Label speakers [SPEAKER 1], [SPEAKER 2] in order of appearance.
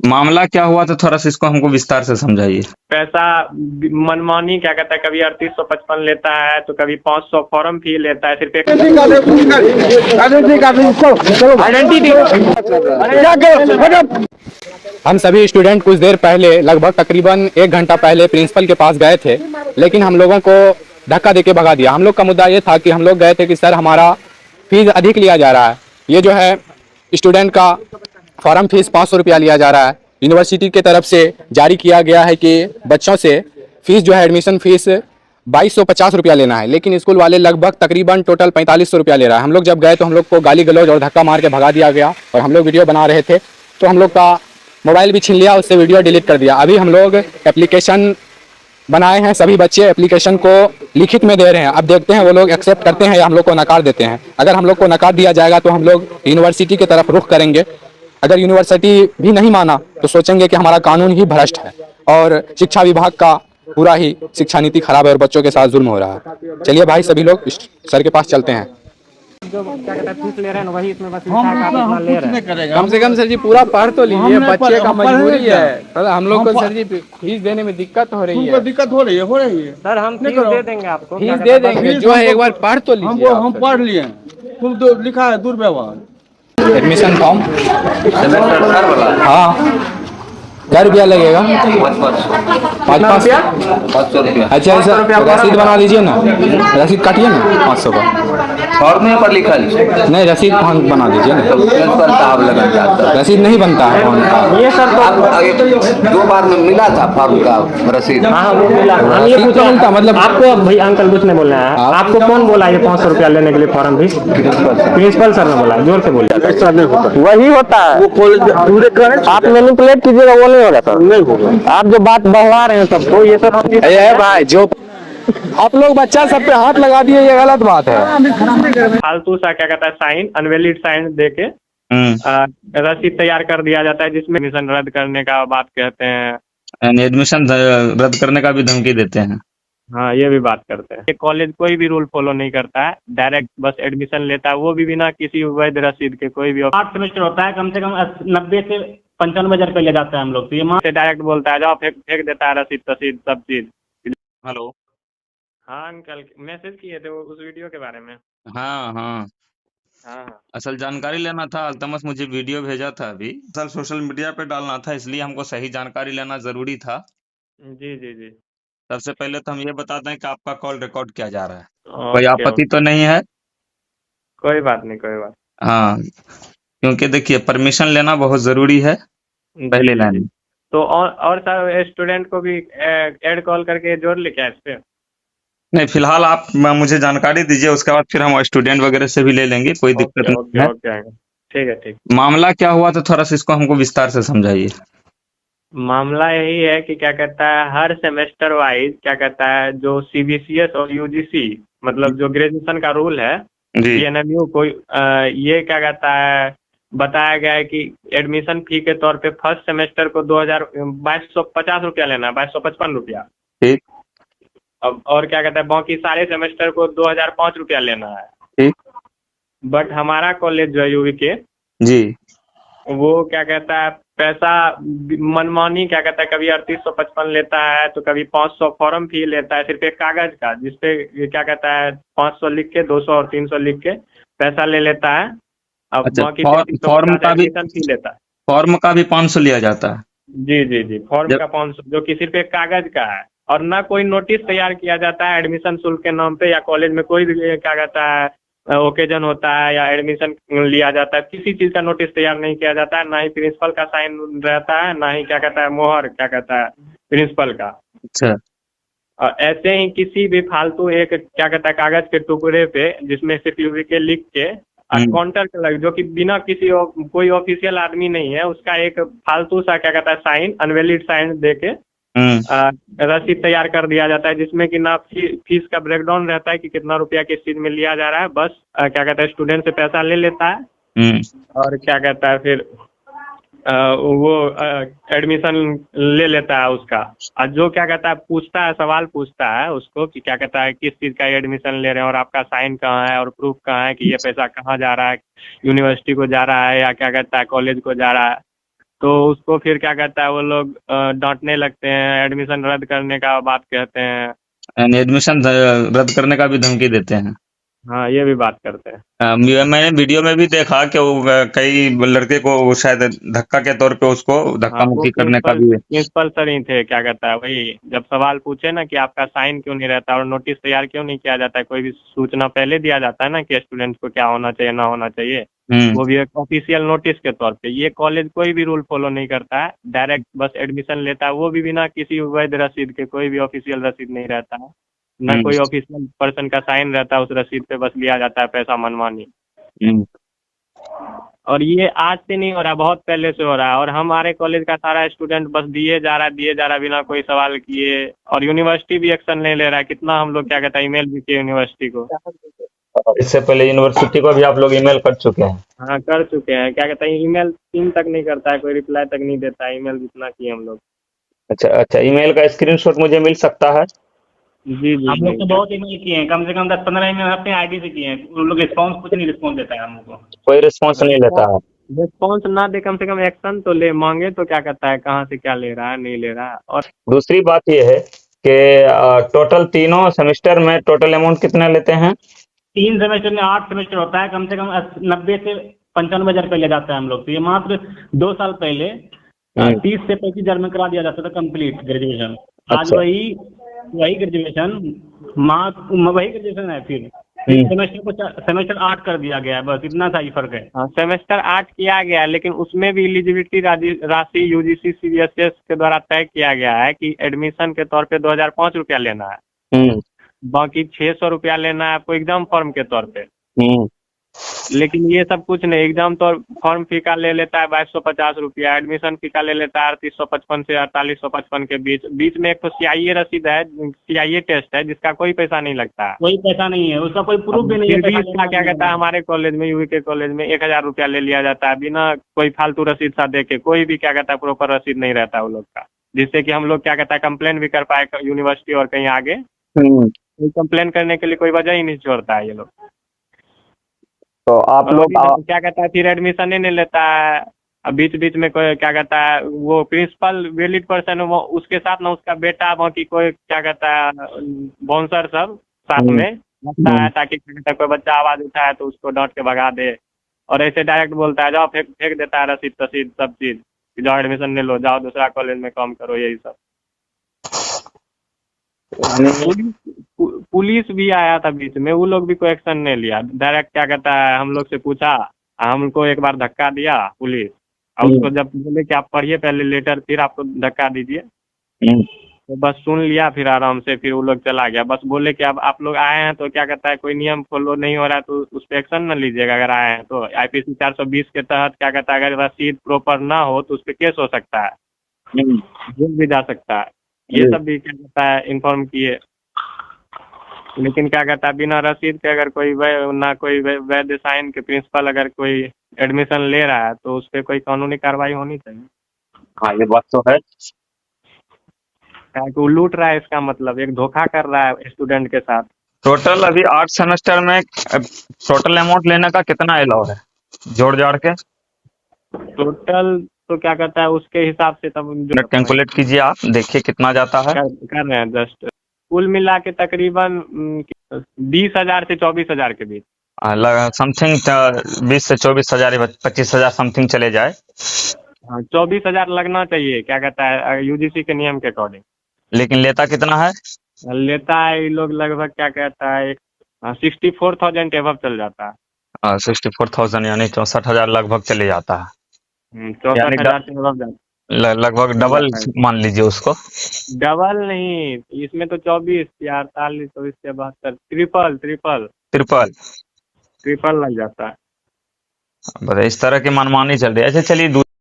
[SPEAKER 1] मामला क्या हुआ था, थोड़ा सा इसको हमको विस्तार से समझाइए।
[SPEAKER 2] पैसा मनमानी क्या कहता है, कभी 3855 लेता है तो कभी 500 फॉर्म फी लेता है, सिर्फ एक
[SPEAKER 3] हम सभी स्टूडेंट कुछ देर पहले लगभग तकरीबन 1 घंटा पहले प्रिंसिपल के पास गए थे, लेकिन हम लोगों को धक्का देके भगा दिया। हम लोग का मुद्दा ये था कि हम लोग गए थे कि सर हमारा फीस अधिक लिया जा रहा है। ये जो है स्टूडेंट का फॉर्म फीस 500 रुपया लिया जा रहा है। यूनिवर्सिटी की तरफ से जारी किया गया है कि बच्चों से फीस जो है एडमिशन फीस 2250 रुपया लेना है, लेकिन स्कूल वाले लगभग तकरीबन टोटल 4500 रुपया ले रहा है। हम लोग जब गए तो हम लोग को गाली गलौज और धक्का मार के भगा दिया गया, और हम लोग वीडियो बना रहे थे तो हम लोग का मोबाइल भी छीन लिया, उससे वीडियो डिलीट कर दिया। अभी हम लोग एप्लीकेशन बनाए हैं, सभी बच्चे एप्लीकेशन को लिखित में दे रहे हैं। अब देखते हैं वो लोग एक्सेप्ट करते हैं या हम लोग को नकार देते हैं। अगर हम लोग को नकार दिया जाएगा तो हम लोग यूनिवर्सिटी की तरफ रुख करेंगे। अगर यूनिवर्सिटी भी नहीं माना तो सोचेंगे कि हमारा कानून ही भ्रष्ट है और शिक्षा विभाग का पूरा ही शिक्षा नीति खराब है और बच्चों के साथ जुल्म हो रहा है। चलिए भाई सभी लोग सर के पास चलते हैं।
[SPEAKER 4] जो क्या कहता है फीस ले रहे हैं वही इसमें बस लिखा है कि आप इतना ले रहे हैं।
[SPEAKER 3] कम से कम सर जी पूरा पढ़ तो लीजिए, बच्चे का मजबूरी है। सर हम लोग को सर जी फीस देने में दिक्कत हो रही है।
[SPEAKER 5] दिक्कत हो रही है
[SPEAKER 4] सर हम फीस दे देंगे आपको,
[SPEAKER 3] फीस दे देंगे, जो है एक बार पढ़ तो लीजिए।
[SPEAKER 5] हम पढ़ लिए, तुम तो लिखा है दुर्व्यवहार।
[SPEAKER 3] एडमिशन फॉर्म हाँ, क्या रुपया लगेगा? 500 रुपया। अच्छा ऐसा रसीद बना लीजिए ना, रसीद काटिए ना 500 का।
[SPEAKER 6] फॉर्म पर लिखा लीजिए,
[SPEAKER 3] नहीं रसीद बना दीजिए ना।
[SPEAKER 6] प्रिंसिपल साहब लगा जाता है।
[SPEAKER 3] रसीद नहीं बनता है फॉर्म का।
[SPEAKER 4] ये सर तो
[SPEAKER 6] आगे 2 बार में मिला था फॉर्म का रसीद।
[SPEAKER 4] हाँ वो मिला। हम ये
[SPEAKER 3] रसीद तो मिलता मतलब
[SPEAKER 4] आपको भाई अंकल कुछ नहीं बोलना है। आपको कौन बोला ये 500 रुपया लेने के लिए फॉर्म फीस? प्रिंसिपल सर ने बोला, जोर से बोलिए। वही होता है,
[SPEAKER 5] वो कॉलेज
[SPEAKER 4] आप मैनिपुलेट कीजिएगा वो नहीं होगा सर। नहीं होगा, आप जो बात बढ़वा रहे हैं सबको, ये सब
[SPEAKER 3] भाई जो आप लोग बच्चा सब पे हाथ लगा दिए, ये गलत बात है।
[SPEAKER 2] फालतू सा क्या कहता है साइन, अनवैलिड साइन दे के रसीद तैयार कर दिया जाता है, जिसमें एडमिशन रद्द करने का बात कहते हैं,
[SPEAKER 1] एडमिशन रद्द करने का भी धमकी देते हैं।
[SPEAKER 2] हाँ ये भी बात करते हैं। कॉलेज कोई भी रूल फॉलो नहीं करता है, डायरेक्ट बस एडमिशन लेता है, वो भी बिना किसी वैध रसीद के। कोई भी
[SPEAKER 7] 8 सेमेस्टर होता है, कम से कम 90 से 95 हजार रुपया ले जाता है हम लोग। तो ये
[SPEAKER 2] से डायरेक्ट बोलता है, जाओ फेंक देता है रसीद तसीद सब चीज।
[SPEAKER 1] हेलो।
[SPEAKER 2] हाँ अंकल मैसेज किए थे उस वीडियो के बारे में।
[SPEAKER 1] हाँ हाँ,
[SPEAKER 2] हाँ
[SPEAKER 1] असल जानकारी लेना था। अल्तमस मुझे वीडियो भेजा था अभी, असल सोशल मीडिया पे डालना था, इसलिए हमको सही जानकारी लेना जरूरी था।
[SPEAKER 2] जी जी जी।
[SPEAKER 1] सबसे पहले तो हम ये बताते हैं कि आपका कॉल रिकॉर्ड किया जा रहा है, कोई
[SPEAKER 2] ओके
[SPEAKER 1] आपत्ति
[SPEAKER 2] ओके,
[SPEAKER 1] तो नहीं है?
[SPEAKER 2] कोई बात नहीं कोई बात।
[SPEAKER 1] हाँ, क्योंकि देखिए परमिशन लेना बहुत जरूरी है
[SPEAKER 2] जी
[SPEAKER 1] पहले
[SPEAKER 2] जी
[SPEAKER 1] लाइन
[SPEAKER 2] जी।
[SPEAKER 1] में।
[SPEAKER 2] तो और सर स्टूडेंट को भी ऐड कॉल करके जोड़ ले क्या इस पे?
[SPEAKER 1] नहीं, फिलहाल आप मुझे जानकारी दीजिए, उसके बाद फिर हम स्टूडेंट वगैरह से भी ले लेंगे, कोई दिक्कत
[SPEAKER 2] ओके
[SPEAKER 1] नहीं
[SPEAKER 2] ओके
[SPEAKER 1] है।
[SPEAKER 2] ओके अंकल, ठीक है ठीक।
[SPEAKER 1] मामला क्या हुआ था, थोड़ा सा इसको हमको विस्तार से समझाइए।
[SPEAKER 2] मामला यही है कि क्या कहता है, हर सेमेस्टर वाइज क्या कहता है, जो सीबीसीएस और यूजीसी मतलब जो ग्रेजुएशन का रूल है,
[SPEAKER 1] जी
[SPEAKER 2] पीएनएमयू को ये क्या कहता है बताया गया है कि एडमिशन फी के तौर पे फर्स्ट सेमेस्टर को 2250 रुपया लेना है, 2255 रुपया।
[SPEAKER 1] ठीक
[SPEAKER 2] अब और क्या कहता है बाकी सारे सेमेस्टर को 2005 रुपया लेना है।
[SPEAKER 1] ठीक।
[SPEAKER 2] बट हमारा कॉलेज जो है यूवी के,
[SPEAKER 1] जी
[SPEAKER 2] वो क्या कहता है पैसा मनमानी क्या कहता है, कभी 3855 लेता है तो कभी 500 फॉर्म फी लेता है, सिर्फ एक कागज का, जिसपे ये क्या कहता है 500 लिख के 200 और 300 लिख के पैसा ले लेता है। अब
[SPEAKER 1] अच्छा,
[SPEAKER 2] बाकी
[SPEAKER 1] फॉर्म का भी
[SPEAKER 2] एडमिशन फी लेता है।
[SPEAKER 1] फॉर्म का भी 500 लिया जाता है?
[SPEAKER 2] जी जी जी, फॉर्म
[SPEAKER 1] जब
[SPEAKER 2] का 500 जो कि सिर्फ एक कागज का है, और ना कोई नोटिस तैयार किया जाता है एडमिशन शुल्क के नाम पे, या कॉलेज में कोई भी क्या कहता है ओकेजन होता है या एडमिशन लिया जाता है, किसी चीज का नोटिस तैयार नहीं किया जाता है, ना ही प्रिंसिपल का साइन रहता है, ना ही क्या कहता है मोहर क्या कहता है प्रिंसिपल का।
[SPEAKER 1] अच्छा
[SPEAKER 2] और ऐसे ही किसी भी फालतू एक क्या कहता है कागज के टुकड़े पे, जिसमें सिर्फ यूवी के लिख के काउंटर के लग, जो कि बिना किसी कोई ऑफिशियल आदमी नहीं है, उसका एक फालतू सा क्या कहता है साइन, अनवैलिड साइन दे के रसीद तैयार कर दिया जाता है, जिसमें कि ना फीस का ब्रेकडाउन रहता है कि कितना रुपया किस चीज में लिया जा रहा है। बस क्या कहता है स्टूडेंट से पैसा ले लेता है और क्या कहता है फिर वो एडमिशन ले लेता है उसका। और जो क्या कहता है पूछता है, सवाल पूछता है उसको कि क्या कहता है किस चीज का एडमिशन ले रहे हैं और आपका साइन कहाँ है और प्रूफ कहाँ है कि ये पैसा कहाँ जा रहा है, यूनिवर्सिटी को जा रहा है या क्या कहता है कॉलेज को जा रहा है। तो उसको फिर क्या कहता है वो लोग डांटने लगते हैं, एडमिशन रद्द करने का बात कहते हैं।
[SPEAKER 1] यानी एडमिशन रद्द करने का भी धमकी देते हैं।
[SPEAKER 2] हाँ, ये भी बात करते हैं।
[SPEAKER 1] मैंने वीडियो में भी देखा कि वो कई लड़के को वो शायद धक्का के तौर पे उसको धक्का
[SPEAKER 2] हाँ, वो
[SPEAKER 1] मुक्की करने का भी।
[SPEAKER 2] प्रिंसिपल सर ही थे, क्या कहता है वही, जब सवाल पूछे ना कि आपका साइन क्यों नहीं रहता और नोटिस तैयार क्यों नहीं किया जाता है, कोई भी सूचना पहले दिया जाता है ना कि स्टूडेंट को क्या होना चाहिए ना होना चाहिए, वो भी एक ऑफिशियल नोटिस के तौर पे। ये कॉलेज कोई भी रूल फॉलो नहीं करता है, डायरेक्ट बस एडमिशन लेता है, वो भी बिना किसी वैध रसीद के। कोई भी ऑफिशियल रसीद नहीं रहता है, ना कोई ऑफिशियल पर्सन का साइन रहता है उस रसीद पे, बस लिया जाता है पैसा मनमानी। और ये आज से नहीं हो रहा, बहुत पहले से हो रहा है। और हमारे कॉलेज का सारा स्टूडेंट बस दिए जा रहा बिना कोई सवाल किए। और यूनिवर्सिटी भी एक्शन नहीं ले रहा है। कितना हम लोग क्या कहता है ईमेल भी किए यूनिवर्सिटी को।
[SPEAKER 1] इससे पहले यूनिवर्सिटी को भी आप लोग ईमेल कर चुके हैं?
[SPEAKER 2] हाँ, कर चुके हैं। क्या कहता है ईमेल 3 तक नहीं करता है, कोई रिप्लाई तक नहीं देता है। ईमेल जितना किए हम लोग।
[SPEAKER 1] अच्छा, ईमेल का स्क्रीनशॉट मुझे मिल सकता है?
[SPEAKER 2] जी
[SPEAKER 7] हम लोग तो बहुत ईमेल किए हैं, कम से कम 10-15 ईमेल अपने आईडी से किए हैं। उन लोग कुछ नहीं रिस्पॉन्स देता है हमको।
[SPEAKER 1] कोई रिस्पॉन्स नहीं लेता है?
[SPEAKER 2] रिस्पॉन्स ना दे, कम से कम एक्शन तो ले। मांगे तो क्या कहता है कहाँ से क्या ले रहा है, नहीं ले रहा है। और
[SPEAKER 1] दूसरी बात ये है कि टोटल तीनों सेमेस्टर में टोटल अमाउंट कितना लेते हैं?
[SPEAKER 7] 3 सेमेस्टर में 8 सेमेस्टर होता है, कम से कम 90 से 95 हजार रुपये ले जाता है हम लोग। तो ये मात्र 2 साल पहले 30 से 35 हजार में करा दिया जाता था कंप्लीट ग्रेजुएशन। आज
[SPEAKER 1] अच्छा।
[SPEAKER 7] वही ग्रेजुएशन वही ग्रेजुएशन है। फिर सेमेस्टर को सेमेस्टर 8 कर दिया गया है, बस इतना सा ही फर्क है।
[SPEAKER 2] हाँ, सेमेस्टर 8 किया गया है, लेकिन उसमें भी एलिजिबिलिटी राशि यूजीसी सीबीएसई के द्वारा तय किया गया है कि एडमिशन के तौर पे 2005 रुपया लेना है, बाकी 600 रुपया लेना है आपको एग्जाम फॉर्म के तौर पे। लेकिन ये सब कुछ नहीं, एग्जाम तो फॉर्म फी का ले लेता है 2250 रुपया, एडमिशन फी का ले लेता है 3855 से 4855 के बीच में एक तो सीआईए रसीद है, सीआईए टेस्ट है, जिसका कोई पैसा नहीं लगता है।
[SPEAKER 7] कोई पैसा नहीं है, उसका कोई प्रूफ भी नहीं है।
[SPEAKER 2] इसका क्या कहता है हमारे कॉलेज में, यूवी के कॉलेज में 1000 रुपया ले लिया जाता है बिना कोई फालतू रसीद सा दे के। कोई भी क्या कहता है प्रॉपर रसीद नहीं रहता उन लोग का, जिससे कि हम लोग क्या कहता है कंप्लेन भी कर पाए यूनिवर्सिटी और कहीं आगे। कंप्लेन करने के लिए कोई वजह ही नहीं छोड़ता है ये लोग।
[SPEAKER 1] तो आप लोग
[SPEAKER 2] क्या कहता है फिर एडमिशन ही नहीं लेता है। बीच बीच में कोई क्या कहता है वो प्रिंसिपल वैलिड पर्सन, वो उसके साथ ना उसका बेटा, बाकी कोई क्या कहता है बाउंसर सब साथ में लगता है, ताकि कोई बच्चा आवाज उठाए तो उसको डांट के भगा दे। और ऐसे डायरेक्ट बोलता है जाओ, फेंक देता है रसीद तसीद सब चीज, जाओ एडमिशन ले लो, जाओ दूसरा कॉलेज में काम करो, यही सब। पुलिस भी आया था बीच में, वो लोग भी कोई एक्शन नहीं लिया। डायरेक्ट क्या कहता है हम लोग से पूछा, हमको एक बार धक्का दिया पुलिस, और उसको जब बोले कि आप पढ़िए पहले लेटर फिर आपको धक्का दीजिए, तो बस सुन लिया फिर आराम से, फिर वो लोग चला गया। बस बोले कि अब आप लोग आए हैं तो क्या कहता है कोई नियम फॉलो नहीं हो रहा है तो उस पर एक्शन न लीजिएगा। अगर आए हैं तो आईपीसी 420 के तहत क्या कहता है अगर रसीद प्रॉपर ना हो तो उस पर केस हो सकता है, जेल भी जा सकता है। ये सब भी क्या कहता है इन्फॉर्म किए। लेकिन क्या कहता है बिना रसीद के अगर कोई ना कोई वैध साइन के प्रिंसिपल अगर कोई एडमिशन ले रहा है तो उस पर कोई कानूनी कार्रवाई होनी चाहिए।
[SPEAKER 1] हाँ, ये बात तो है।
[SPEAKER 2] वो लूट रहा है, इसका मतलब एक धोखा कर रहा है स्टूडेंट के साथ।
[SPEAKER 1] टोटल अभी 8 सेमेस्टर में टोटल अमाउंट लेने का कितना अलाउ है जोड़ जाड़ के?
[SPEAKER 2] टोटल तो क्या कहता है उसके हिसाब से तब
[SPEAKER 1] कैलकुलेट कीजिए, आप देखिए कितना जाता है।
[SPEAKER 2] कर रहे हैं जस्ट कुल मिला के तकरीबन 20,000 से 24,000 के बीच।
[SPEAKER 1] समथिंग 20 से 24,000 25,000 समथिंग चले जाए।
[SPEAKER 2] हाँ, 24,000 लगना चाहिए क्या कहता है यूजीसी के नियम के अकॉर्डिंग।
[SPEAKER 1] लेकिन लेता कितना है?
[SPEAKER 2] लेता है ये लोग लगभग क्या कहता है 64,000 एबव चल जाता है।
[SPEAKER 1] 64,000 यानी 64,000 लगभग चले जाता है।
[SPEAKER 2] 64,000 से एबव जाता है,
[SPEAKER 1] लगभग डबल मान लीजिए उसको।
[SPEAKER 2] डबल नहीं, इसमें तो 24 या 48 24 से 72 ट्रिपल लग जाता है।
[SPEAKER 1] इस तरह की मनमानी चल रही है। अच्छा चलिए